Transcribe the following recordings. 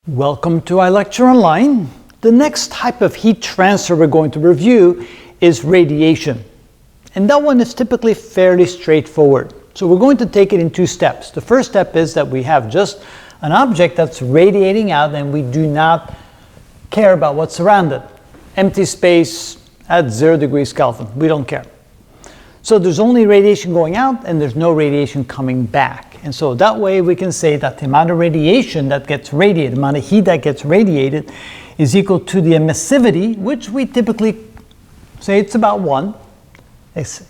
Welcome to iLecture Online. The next type of heat transfer we're going to review is radiation. And that one is typically fairly straightforward. So we're going to take it in two steps. The first step is that we have just an object that's radiating out and we do not care about what's surrounded. Empty space at 0 degrees Kelvin. We don't care. So there's only radiation going out and there's no radiation coming back. And so that way we can say that the amount of radiation that gets radiated, the amount of heat that gets radiated is equal to the emissivity, which we typically say it's about 1. There's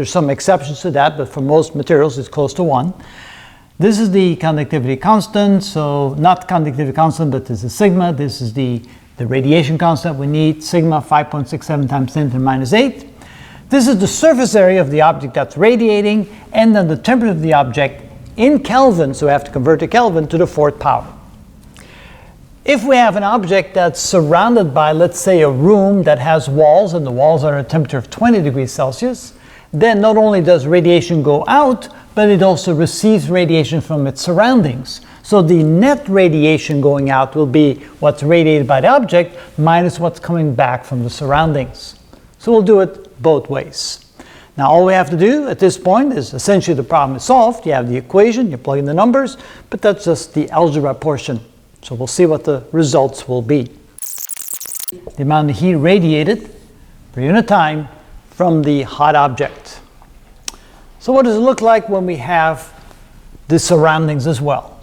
some exceptions to that, but for most materials it's close to 1. This is the conductivity constant, so not conductivity constant, but this is sigma. This is the radiation constant we need, sigma 5.67 times 10 to the minus 8. This is the surface area of the object that's radiating, and then the temperature of the object in Kelvin, so we have to convert to Kelvin, to the 4th power. If we have an object that's surrounded by, let's say, a room that has walls, and the walls are at a temperature of 20 degrees Celsius, then not only does radiation go out, but it also receives radiation from its surroundings. So the net radiation going out will be what's radiated by the object minus what's coming back from the surroundings. So we'll do it both ways. Now all we have to do at this point is essentially the problem is solved. You have the equation, you plug in the numbers, but that's just the algebra portion. So we'll see what the results will be. The amount of heat radiated per unit time from the hot object. So what does it look like when we have the surroundings as well?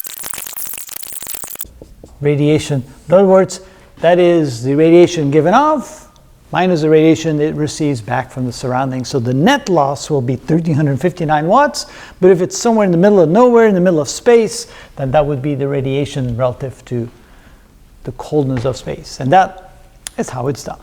Radiation, in other words, that is the radiation given off minus the radiation it receives back from the surroundings. So the net loss will be 1359 watts, but if it's somewhere in the middle of nowhere, in the middle of space, then that would be the radiation relative to the coldness of space. And that is how it's done.